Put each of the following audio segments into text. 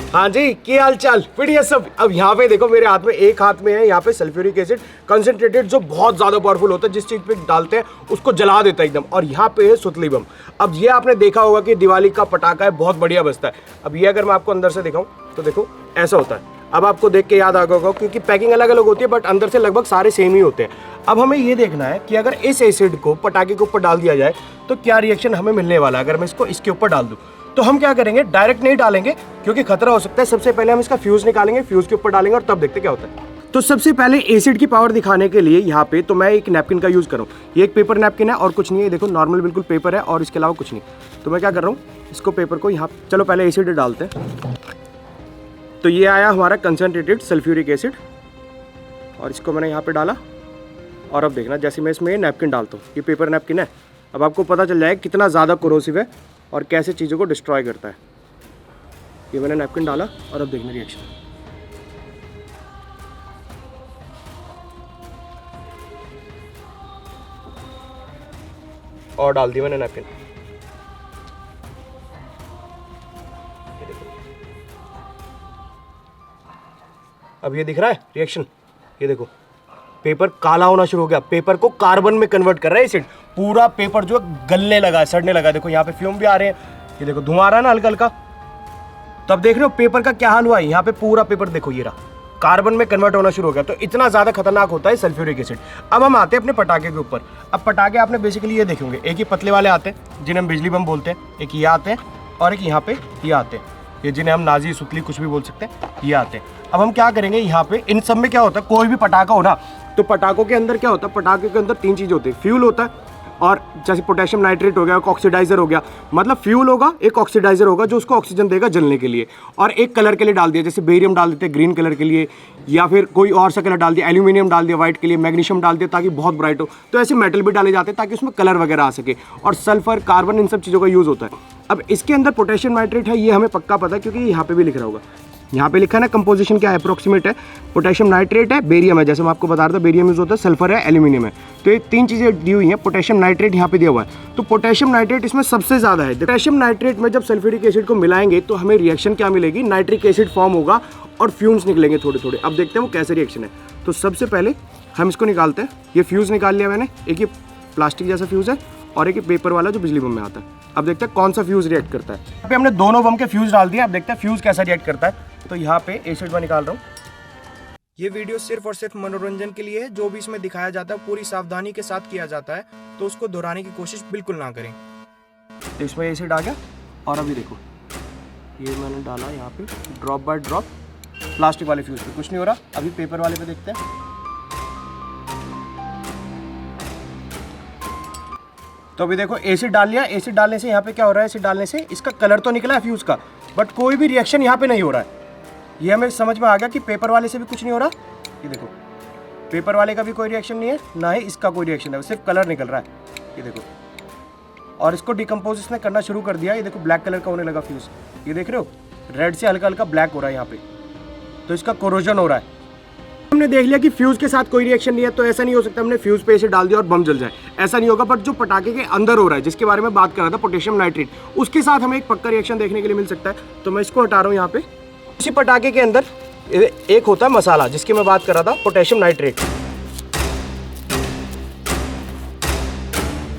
हाँ जी, क्या हाल चाल, बढ़िया सब। अब यहाँ पे देखो, मेरे हाथ में एक हाथ में है यहाँ पे सल्फ्यूरिक एसिड कंसंट्रेटेड, जो बहुत ज्यादा पावरफुल होता है, जिस चीज पे डालते हैं उसको जला देता है एकदम। और यहाँ पे है सुतली बम। अब ये आपने देखा होगा कि दिवाली का पटाखा है, बहुत बढ़िया बजता है। अब ये अगर मैं आपको अंदर से दिखाऊं तो देखो ऐसा होता है। अब आपको देख के याद आ गया होगा, क्योंकि पैकिंग अलग अलग होती है बट अंदर से लगभग सारे सेम ही होते हैं। अब हमें ये देखना है कि अगर इस एसिड को पटाखे के ऊपर डाल दिया जाए तो क्या रिएक्शन हमें मिलने वाला है। अगर मैं इसको इसके ऊपर डाल दूं तो हम क्या करेंगे, डायरेक्ट नहीं डालेंगे क्योंकि खतरा हो सकता है। सबसे पहले हम इसका फ्यूज निकालेंगे, फ्यूज के ऊपर डालेंगे और तब देखते क्या होता है। तो सबसे पहले एसिड की पावर दिखाने के लिए यहाँ पे तो मैं एक नैपकिन का यूज करूँ। ये एक पेपर नैपकिन है और कुछ नहीं है, देखो नॉर्मल बिल्कुल पेपर है और इसके अलावा कुछ नहीं। तो मैं क्या कर रहा हूँ, इसको पेपर को यहाँ, चलो पहले एसिड डालते हैं। तो ये आया हमारा कंसंट्रेटेड सल्फ्यूरिक एसिड और इसको मैंने यहाँ पे डाला। और अब देखना, जैसे मैं इसमें नैपकिन डालता हूँ, ये पेपर नैपकिन है, अब आपको पता चल जाएगा कितना ज़्यादा कोरोसिव है और कैसे चीज़ों को डिस्ट्रॉय करता है। ये मैंने नैपकिन डाला और अब देखना रिएक्शन। और डाल दी मैंने नैपकिन। अब ये दिख रहा है रिएक्शन, ये देखो पेपर काला होना शुरू हो गया। पेपर को कार्बन में कन्वर्ट कर रहा है एसिड। पूरा पेपर जो है गलने लगा है, सड़ने लगा है। देखो यहाँ पे फ्यूम भी आ रहे हैं, ये देखो धुआं आ रहा है ना हल्का हल्का। तो अब देख रहे हो पेपर का क्या हाल हुआ है। यहाँ पे पूरा पेपर देखो ये रहा, कार्बन में कन्वर्ट होना शुरू हो गया। तो इतना ज्यादा खतरनाक होता है सल्फ्यूरिक एसिड। अब हम आते हैं अपने पटाखे के ऊपर। अब पटाखे आपने बेसिकली ये देखेंगे, एक ही पतले वाले आते हैं जिन्हें हम बिजली बम बोलते हैं, एक ये आते हैं और एक यहाँ पे ये आते हैं, ये जिन्हें हम नाजी सुतली कुछ भी बोल सकते हैं, ये आते हैं। अब हम क्या करेंगे, यहाँ पे इन सब में क्या होता है, कोई भी पटाखा हो ना तो पटाखों के अंदर क्या होता है, पटाखे के अंदर तीन चीज़ होती है। फ्यूल होता है और जैसे पोटेशियम नाइट्रेट हो गया, एक ऑक्सीडाइजर हो गया। मतलब फ्यूल होगा, एक ऑक्सीडाइजर होगा जो उसको ऑक्सीजन देगा जलने के लिए, और एक कलर के लिए डाल दिया, जैसे बेरियम डाल देते हैं ग्रीन कलर के लिए, या फिर कोई और सा कलर डाल दिया, एल्यूमिनियम डाल दिया वाइट के लिए, मैग्नीशियम डाल दिया ताकि बहुत ब्राइट हो। तो ऐसे मेटल भी डाले जाते हैं ताकि उसमें कलर वगैरह आ सके। और सल्फर, कार्बन, इन सब चीज़ों का यूज़ होता है। अब इसके अंदर पोटेशियम नाइट्रेट है, ये हमें पक्का पता है क्योंकि यहाँ पे भी लिख रहा होगा। यहाँ पे लिखा है ना कंपोजिशन क्या है, अप्रोक्सीमेट है। पोटेशियम नाइट्रेट है, बेरियम है, जैसे मैं आपको बता रहा था बेरियम यूज होता है, सल्फर है, एल्यूमिनियम है। तो ये तीन चीज़ें दी हुई हैं। पोटेशियम नाइट्रेट यहाँ पे दिया हुआ है, तो पोटेशियम नाइट्रेट इसमें सबसे ज़्यादा है। पोटेशियम नाइट्रेट में जब सल्फ्यूरिक एसिड को मिलाएंगे तो हमें रिएक्शन क्या मिलेगी, नाइट्रिक एसिड फॉर्म होगा और फ्यूम्स निकलेंगे थोड़े थोड़े। अब देखते हैं वो कैसे रिएक्शन है। तो सबसे पहले हम इसको निकालते हैं। ये फ्यूज़ निकाल लिया मैंने, एक ये प्लास्टिक जैसा फ्यूज़ है और एक ये पेपर वाला जो बिजली बम में आता है। अब देखते हैं कौन सा फ्यूज़ रिएक्ट करता है। यहाँ पे हमने दोनों बम के फ्यूज़ डाल दिए, अब देखते हैं फ्यूज़ कैसा रिएक्ट करता है। तो यहाँ पे एसिड में निकाल रहा हूँ। ये वीडियो सिर्फ और सिर्फ मनोरंजन के लिए है। जो भी इसमें दिखाया जाता है पूरी सावधानी के साथ किया जाता है, तो उसको दोहराने की कोशिश बिल्कुल ना करें। तो इसमें एसिड आ गया और अभी देखो ये मैंने डाला यहाँ पे ड्रॉप बाय ड्रॉप। प्लास्टिक वाले फ्यूज पे कुछ नहीं हो रहा, अभी पेपर वाले पे देखते हैं। तो अभी देखो एसिड डाल लिया। एसिड डालने से यहाँ पे क्या हो रहा है, एसिड डालने से इसका कलर तो निकला है फ्यूज का, बट कोई भी रिएक्शन यहाँ पे नहीं हो रहा है। ये हमें समझ में आ गया कि पेपर वाले से भी कुछ नहीं हो रहा। ये देखो पेपर वाले का भी कोई रिएक्शन नहीं है, ना ही इसका कोई रिएक्शन है, सिर्फ कलर निकल रहा है। ये देखो, और इसको डिकम्पोज इसने करना शुरू कर दिया। ये देखो ब्लैक कलर का होने लगा फ्यूज, ये देख रहे हो, रेड से हल्का हल्का ब्लैक हो रहा है यहाँ पे, तो इसका कोरोजन हो रहा है। हमने देख लिया कि फ्यूज के साथ कोई रिएक्शन नहीं है, तो ऐसा नहीं हो सकता हमने फ्यूज पे एसिड डाल दिया और बम जल जाए, ऐसा नहीं होगा। बट जो पटाखे के अंदर हो रहा है, जिसके बारे में बात कर रहा था पोटेशियम नाइट्रेट, उसके साथ हमें एक पक्का रिएक्शन देखने के लिए मिल सकता है। तो मैं इसको हटा रहा हूँ यहाँ पे। इसी पटाखे के अंदर एक होता है मसाला, जिसकी मैं बात कर रहा था, पोटेशियम नाइट्रेट।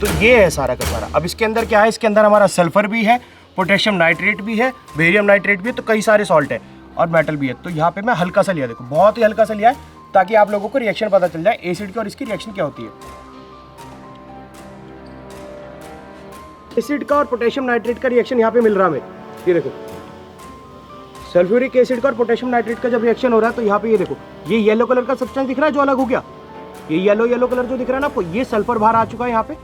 तो ये है सारा का सारा। अब इसके अंदर क्या है, इसके अंदर हमारा सल्फर भी है, पोटेशियम नाइट्रेट भी है, बेरियम नाइट्रेट भी है, तो कई सारे सॉल्ट है और मेटल भी है। तो यहाँ पे मैं हल्का सा लिया, देखो बहुत ही हल्का सा लिया है, ताकि आप लोगों को रिएक्शन पता चल जाए एसिड की और इसकी रिएक्शन क्या होती है। एसिड का और पोटेशियम नाइट्रेट का रिएक्शन यहाँ पे मिल रहा है हमें। ये देखो सल्फ्यूरिक एसिड का और पोटेशियम नाइट्रेट का जब रिएक्शन हो रहा है, तो यहाँ पे ये देखो ये येलो कलर का सब्सटेंस दिख रहा है जो अलग हो गया। ये येलो कलर जो दिख रहा है ना आपको, ये सल्फर बाहर आ चुका है यहाँ पे,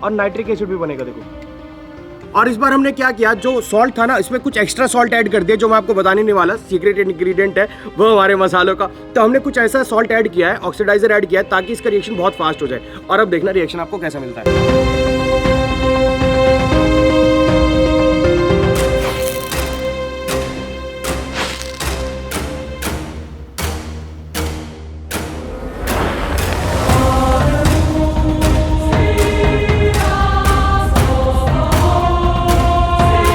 और नाइट्रिक एसिड भी बनेगा देखो। और इस बार हमने क्या किया, जो सॉल्ट था ना, इसमें कुछ एक्स्ट्रा सॉल्ट ऐड कर दिया, जो मैं आपको बताने नहीं वाला, सीक्रेट इंग्रेडिएंट है वो हमारे मसालों का। तो हमने कुछ ऐसा सॉल्ट ऐड किया है, ऑक्सीडाइजर ऐड किया है, ताकि इसका रिएक्शन बहुत फास्ट हो जाए। और अब देखना रिएक्शन आपको कैसा मिलता है।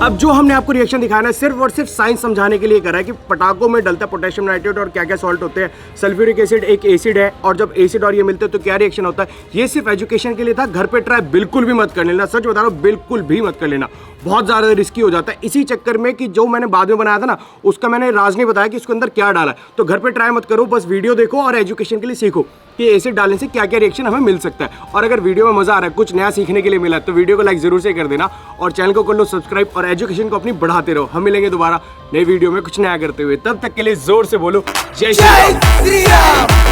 अब जो हमने मैंने आपको रिएक्शन दिखाया ना सिर्फ और सिर्फ साइंस समझाने के लिए करा है कि पटाखों में डलता पोटेशियम नाइट्रेट और क्या क्या सॉल्ट होते हैं। सल्फ्यूरिक एसिड एक एसिड है, और जब एसिड और ये मिलते हैं तो क्या रिएक्शन होता है। ये सिर्फ एजुकेशन के लिए था, घर पे ट्राई बिल्कुल भी मत कर लेना, सच बता रहा हूँ, बिल्कुल भी मत कर लेना, बहुत ज़्यादा रिस्की हो जाता है। इसी चक्कर में कि जो मैंने बाद में बनाया था ना, उसका मैंने राज नहीं बताया कि उसके अंदर क्या डाला है। तो घर पे ट्राई मत करो, बस वीडियो देखो और एजुकेशन के लिए सीखो कि एसिड डालने से क्या क्या रिएक्शन हमें मिल सकता है। और अगर वीडियो में मजा आ रहा है, कुछ नया सीखने के लिए मिला तो वीडियो को लाइक जरूर से कर देना, और चैनल को कर लो सब्सक्राइब, और एजुकेशन को अपनी बढ़ाते रहो। हम मिलेंगे दोबारा नई वीडियो में कुछ नया करते हुए, तब तक के लिए जोर से बोलो जय श्री राम।